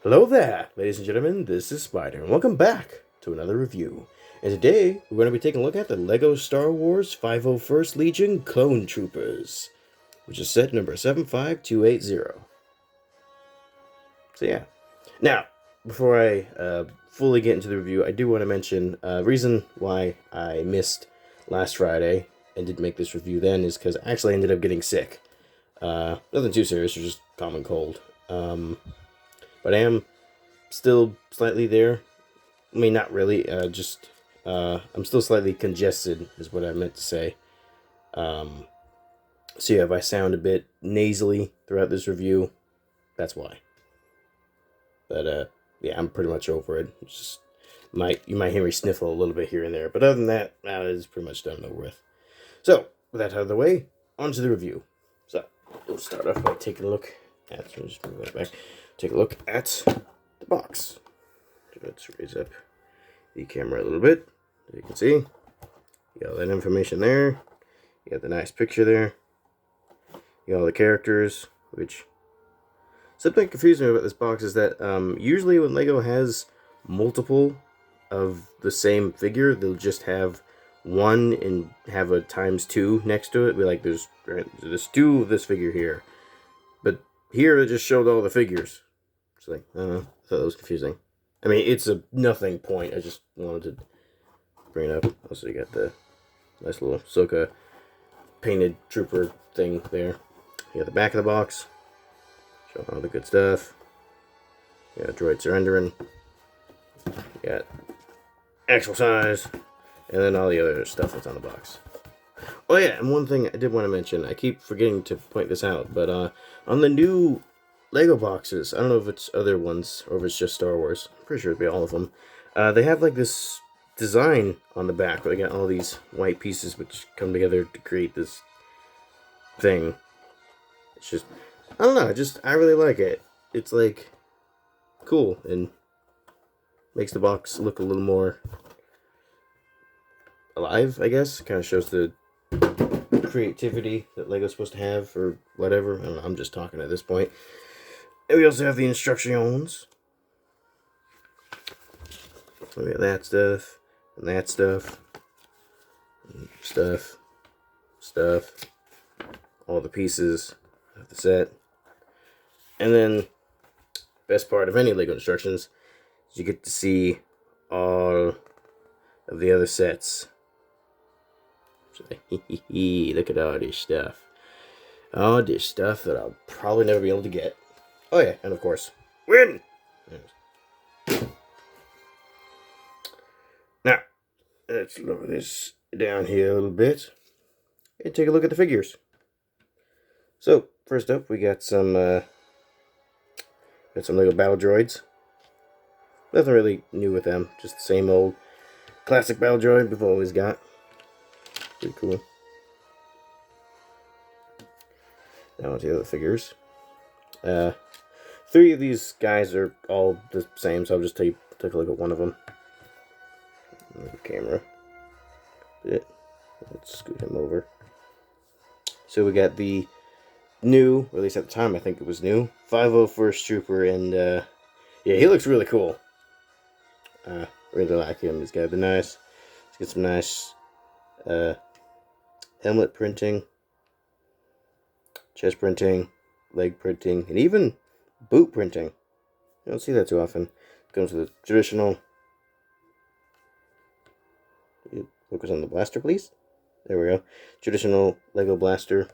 Hello there, ladies and gentlemen, this is Spider, and welcome back to another review. And today, we're going to be taking a look at the LEGO Star Wars 501st Legion Clone Troopers, which is set number 75280. So yeah. Now, before I fully get into the review, I do want to mention a reason why I missed last Friday and didn't make this review then is because I actually ended up getting sick. Nothing too serious, just common cold. But I am still slightly there. I mean, not really. I'm still slightly congested, is what I meant to say. So yeah, if I sound a bit nasally throughout this review, that's why. But yeah, I'm pretty much over it. It's just you might hear me sniffle a little bit here and there, but other than that, it's pretty much done and over with. So with that out of the way, on to the review. So we'll start off by taking a look at. So just move that back. Take a look at the box. Let's raise up the camera a little bit. As you can see, you got all that information there. You got the nice picture there. You got all the characters, which something confusing about this box is that usually when LEGO has multiple of the same figure, they'll just have one and have a ×2 next to it. Be like, there's two of this figure here, but here it just showed all the figures. It's like, I don't know, I thought that was confusing. I mean, it's a nothing point. I just wanted to bring it up. Also, you got the nice little Ahsoka painted trooper thing there. You got the back of the box. Showing all the good stuff. You got droid surrendering. You got actual size. And then all the other stuff that's on the box. Oh yeah, and one thing I did want to mention. I keep forgetting to point this out. But on the new LEGO boxes, I don't know if it's other ones or if it's just Star Wars. I'm pretty sure it'd be all of them. They have like this design on the back where they got all these white pieces which come together to create this thing. It's just, I don't know, I really like it. It's like cool and makes the box look a little more alive, I guess. Kind of shows the creativity that LEGO's supposed to have or whatever. I don't know, I'm just talking at this point. And we also have the instructions. So we got that stuff, and that stuff, and stuff, all the pieces of the set. And then, best part of any LEGO instructions is you get to see all of the other sets. So, look at all this stuff. All this stuff that I'll probably never be able to get. Oh yeah, and of course, win! Now, let's lower this down here a little bit and take a look at the figures. So, first up, we got some LEGO battle droids. Nothing really new with them, just the same old classic battle droid we've always got. Pretty cool. Now onto the other figures. 3 of these guys are all the same, so I'll just take a look at one of them. The camera. Let's scoot him over. So we got the new, or at least at the time I think it was new, 501st Trooper, and yeah, he looks really cool. Really like him. He's got he's got some nice helmet printing, chest printing, leg printing, and even boot printing. You don't see that too often. It comes with the traditional. Focus on the blaster, please. There we go. Traditional LEGO blaster.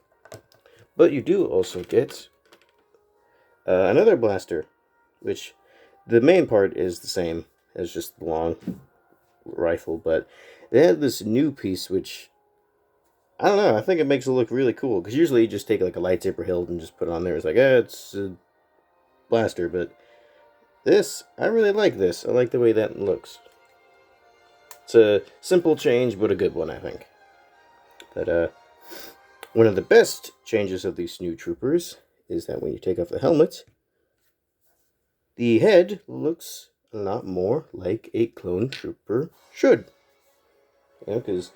But you do also get another blaster, which the main part is the same as just the long rifle, but they have this new piece which, I don't know, I think it makes it look really cool, because usually you just take like a lightsaber hilt and just put it on there. It's like, it's a blaster, but this, I really like this. I like the way that looks. It's a simple change, but a good one, I think. But one of the best changes of these new troopers is that when you take off the helmet, the head looks a lot more like a clone trooper should. You know, because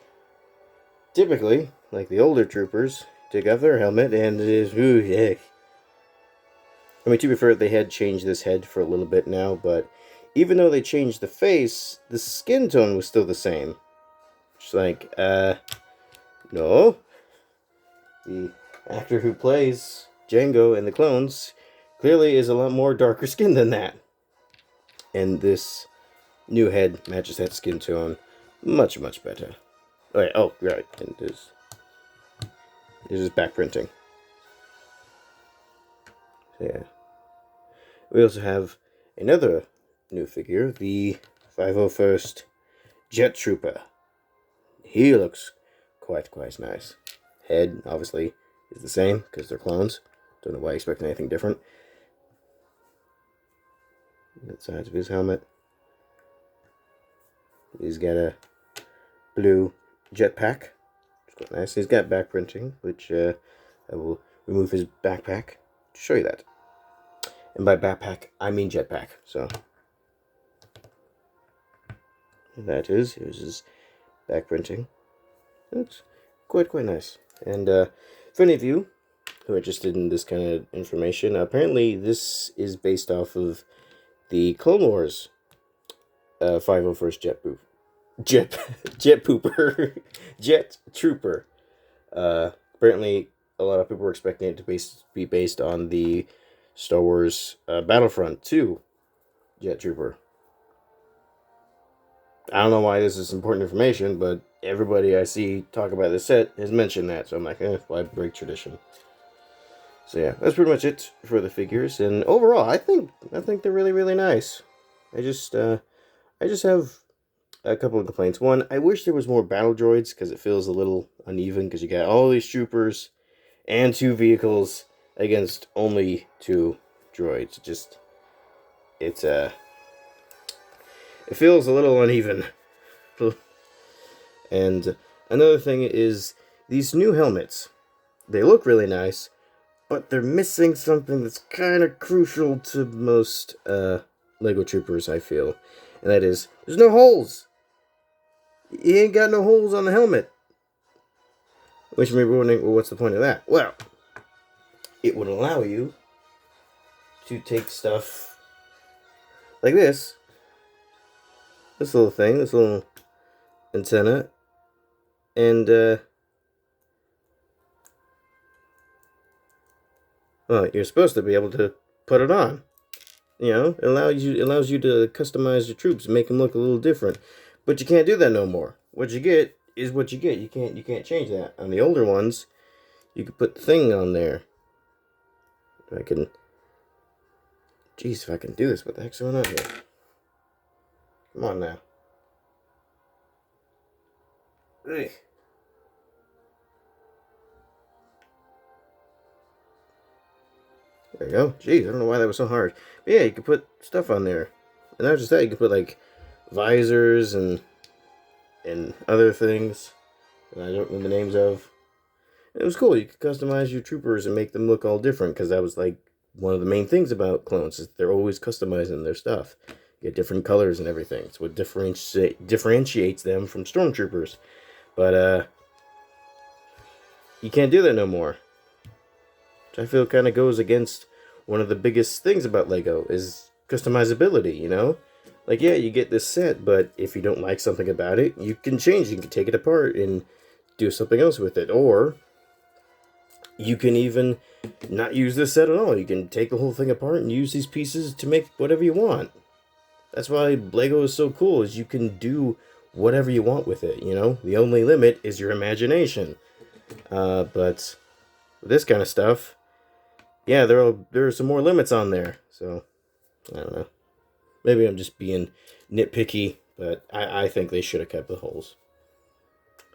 typically, like the older troopers, take off their helmet and it is, ooh, yeah. I mean, to be fair, they had changed this head for a little bit now, but even though they changed the face, the skin tone was still the same. It's like, no. The actor who plays Django in the clones clearly is a lot more darker skin than that. And this new head matches that skin tone much, much better. Alright, oh, right, and there's his back printing. So, yeah. We also have another new figure, the 501st Jet Trooper. He looks quite nice. Head, obviously, is the same, because they're clones. Don't know why I expect anything different. The sides of his helmet. He's got a blue jetpack. It's quite nice. He's got back printing, which I will remove his backpack to show you that. And by backpack, I mean jetpack. So that is, here's his back printing. It's quite nice. And for any of you who are interested in this kind of information, apparently this is based off of the Clone Wars 501st Jet Pooper, Jet Trooper. Apparently, a lot of people were expecting it to be based on the Star Wars Battlefront 2 Jet Trooper. I don't know why this is important information, but everybody I see talk about this set has mentioned that, so I'm like, why break tradition? So yeah, that's pretty much it for the figures, and overall, I think they're really nice. I just have a couple of complaints. One, I wish there was more battle droids, because it feels a little uneven, because you got all these troopers and 2 vehicles against only 2 droids. It feels a little uneven. And another thing is, these new helmets, they look really nice, but they're missing something that's kind of crucial to most Lego troopers, I feel. And that is, there's no holes. You ain't got no holes on the helmet. Which you may be wondering, well, what's the point of that? Well, it would allow you to take stuff like this. This little thing, this little antenna. And, well, you're supposed to be able to put it on. You know, it allows you to customize your troops, make them look a little different. But you can't do that no more. What you get is what you get. You can't change that. On the older ones, you could put the thing on there. If I can do this, what the heck's going on here? Come on now. Hey. There you go. Jeez, I don't know why that was so hard. But yeah, you can put stuff on there. And not just that, you can put like visors and other things that I don't know the names of. And it was cool. You could customize your troopers and make them look all different, because that was like one of the main things about clones, is they're always customizing their stuff. You get different colors and everything. It's what differentiates them from stormtroopers. But you can't do that no more. Which I feel kind of goes against one of the biggest things about Lego, is customizability, you know? Like, yeah, you get this set, but if you don't like something about it, you can change. You can take it apart and do something else with it. Or you can even not use this set at all. You can take the whole thing apart and use these pieces to make whatever you want. That's why Lego is so cool, is you can do whatever you want with it, you know? The only limit is your imagination. But with this kind of stuff, yeah, there are some more limits on there. So, I don't know. Maybe I'm just being nitpicky, but I think they should have kept the holes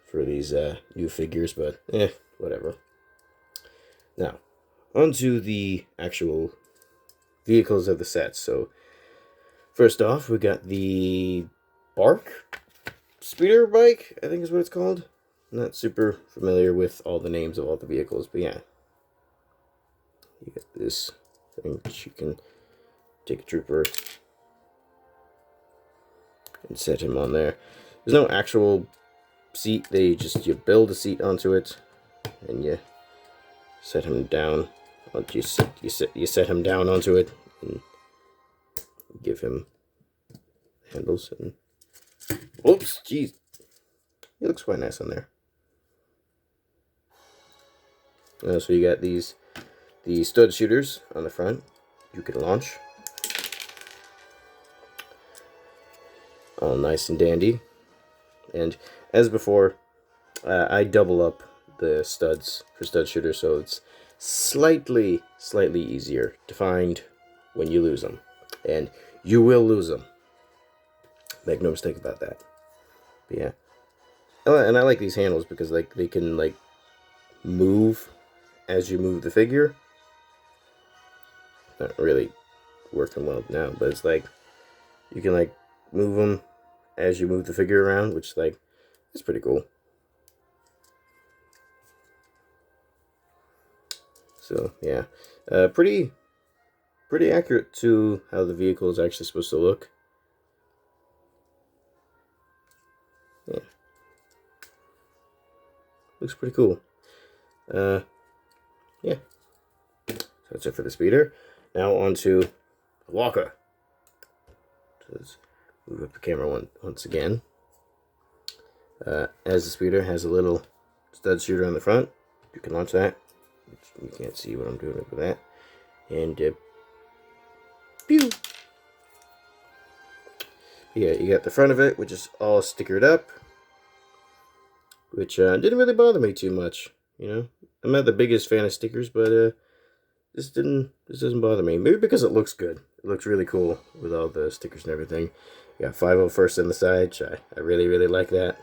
for these new figures, but whatever. Now, onto the actual vehicles of the set. So, first off, we got the Bark Speeder Bike, I think is what it's called. I'm not super familiar with all the names of all the vehicles, but yeah. You got this thing which you can take a trooper and set him on there. There's no actual seat. You build a seat onto it and you set him down once you set him down onto it and give him handles. And whoops, jeez, he looks quite nice on there. So you got the stud shooters on the front. You can launch. All nice and dandy. And as before, I double up the studs for stud shooters, so it's slightly easier to find when you lose them. And you will lose them. Make no mistake about that. But yeah. And I like these handles because like they can like move as you move the figure. Not really working well now, but it's like you can like move them as you move the figure around, which like is pretty cool. So yeah, pretty accurate to how the vehicle is actually supposed to look. Yeah, looks pretty cool. Yeah, so that's it for the speeder. Now on to the walker. So let's move up the camera once again. As the speeder has a little stud shooter on the front, you can launch that. You can't see what I'm doing with that. And pew! Yeah, you got the front of it, which is all stickered up, which didn't really bother me too much. You know, I'm not the biggest fan of stickers, but this doesn't bother me. Maybe because it looks good. It looks really cool with all the stickers and everything. You got 501st on the side, which I really like that.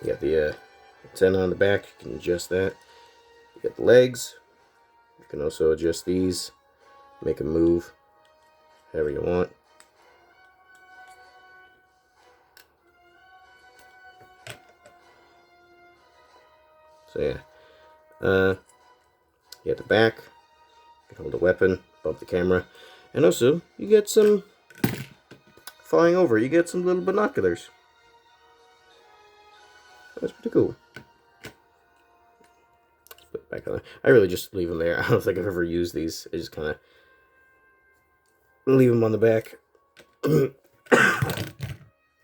You got the antenna on the back. You can adjust that. You got the legs. You can also adjust these, make them move however you want. So yeah, you got the back. You can hold a weapon, bump the camera, and also you get some flying over. You get some little binoculars. That's pretty cool. Let's put it back on. I really just leave them there. I don't think I've ever used these. I just kind of leave them on the back.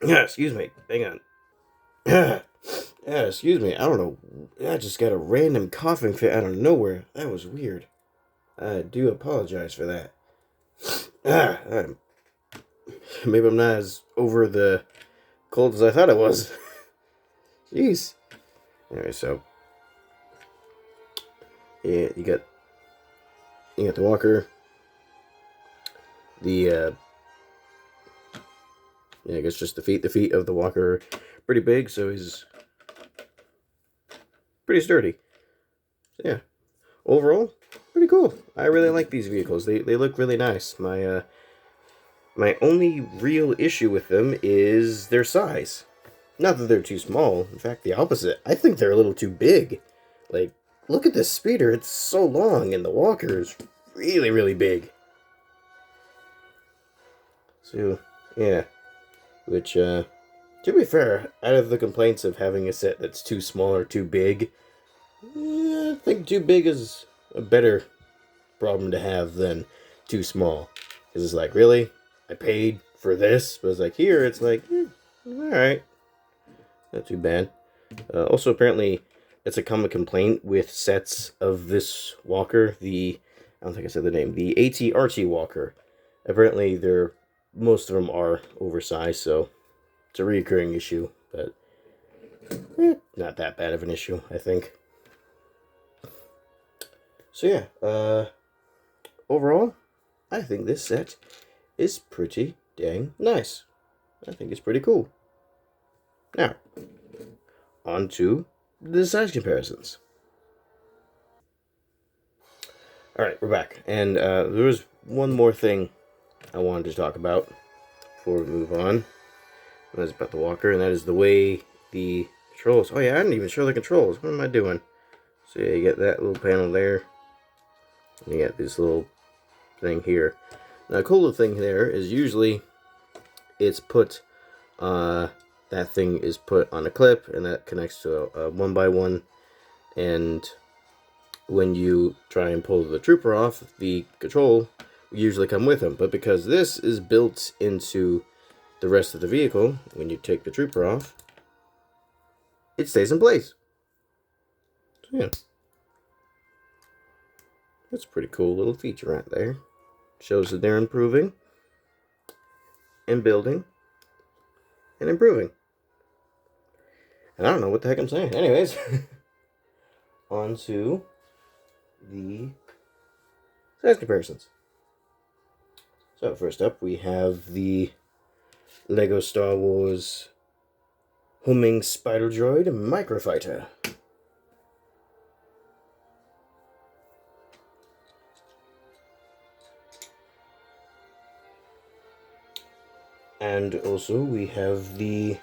Yeah, excuse me. Hang on. Yeah, excuse me. I don't know. I just got a random coughing fit out of nowhere. That was weird. I do apologize for that. Maybe I'm not as over the cold as I thought I was. Jeez. Anyway, so yeah, you got the walker. The yeah, I guess just the feet. The feet of the walker are pretty big, so he's pretty sturdy. Yeah, overall, pretty cool. I really like these vehicles. They look really nice. My only real issue with them is their size. Not that they're too small. In fact, the opposite. I think they're a little too big. Like, look at this speeder. It's so long, and the walker is really big. So, yeah. Which, to be fair, out of the complaints of having a set that's too small or too big, I think too big is a better problem to have than too small. Because it's like, really? I paid for this? But it's like, here, it's like, alright. Not too bad. Also, apparently, it's a common complaint with sets of this walker. I don't think I said the name. The AT-RT walker. Apparently, most of them are oversized, so it's a recurring issue. But not that bad of an issue, I think. So yeah, overall, I think this set is pretty dang nice. I think it's pretty cool. Now, on to the size comparisons. Alright, we're back. And there was one more thing I wanted to talk about before we move on. That's about the walker, and that is the way the controls. Oh yeah, I didn't even show the controls. What am I doing? So yeah, you get that little panel there. And you get this little thing here. Now, the cool thing there is usually it's put, that thing is put on a clip, and that connects to a 1x1, and when you try and pull the trooper off, the control will usually come with him. But because this is built into the rest of the vehicle, when you take the trooper off, it stays in place. So, yeah. That's a pretty cool little feature right there. Shows that they're improving and building and improving. And I don't know what the heck I'm saying. Anyways, on to the size comparisons. So first up, we have the Lego Star Wars Humming Spider Droid Microfighter. And also we have the...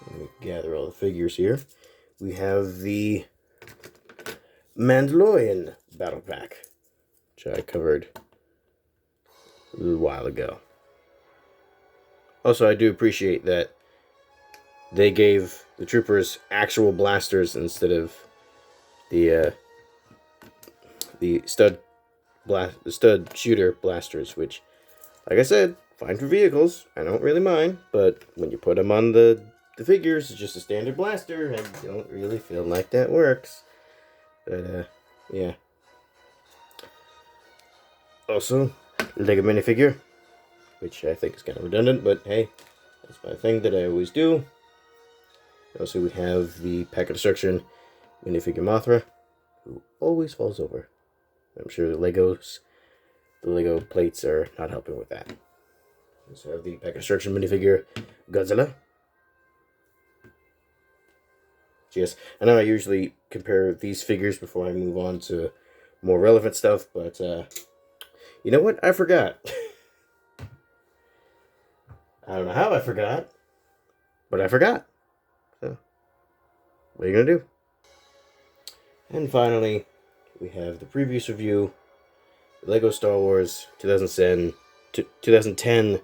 Let me gather all the figures here. We have the Mandalorian Battle Pack, which I covered a little while ago. Also, I do appreciate that they gave the troopers actual blasters instead of the stud shooter blasters, which, like I said, fine for vehicles. I don't really mind, but when you put them on the figures, it's just a standard blaster. I don't really feel like that works. But yeah. Also, Lego minifigure, which I think is kind of redundant, but hey, that's my thing that I always do. Also, we have the Pack of Destruction minifigure Mothra, who always falls over. I'm sure the Lego plates are not helping with that. We also have the Pack of Destruction minifigure Godzilla. Yes, I know I usually compare these figures before I move on to more relevant stuff, but you know what? I forgot. I don't know how I forgot, but I forgot. So, what are you going to do? And finally, we have the previous review, Lego Star Wars 2010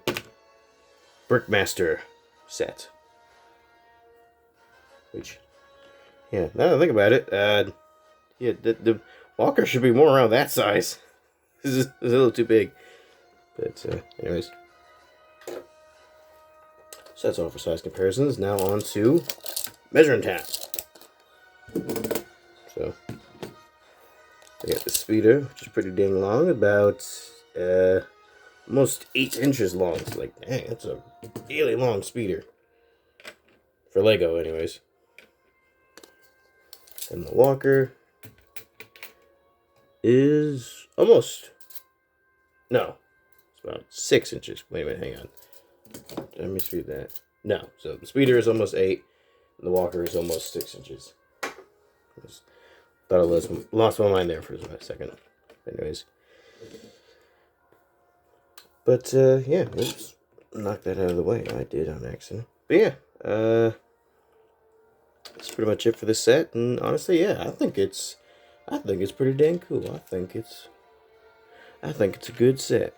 Brickmaster set. Which, yeah, now that I think about it, yeah, the walker should be more around that size. This is a little too big. But, anyways. So that's all for size comparisons. Now on to measuring time. So, I got the speeder, which is pretty dang long, about almost 8 inches long. It's like, dang, that's a really long speeder. For Lego, anyways. And the walker is almost, no, it's about 6 inches. Wait a minute, hang on. Let me read that. No, so the speeder is almost 8, and the walker is almost 6 inches. Thought I lost my mind there for a second. Anyways. But, yeah, let's knock that out of the way. I did on accident. But yeah, that's pretty much it for this set. And honestly, yeah, I think it's pretty dang cool. I think it's a good set.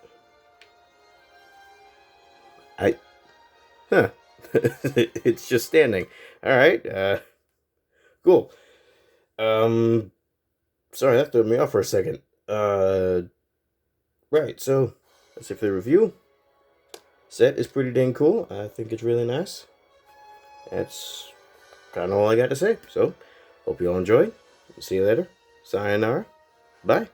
It's just standing. Alright, cool. Sorry, that threw me off for a second. Right, so that's it for the review. Set is pretty dang cool. I think it's really nice. That's kind of all I got to say. So, hope you all enjoy. See you later. Sayonara. Bye.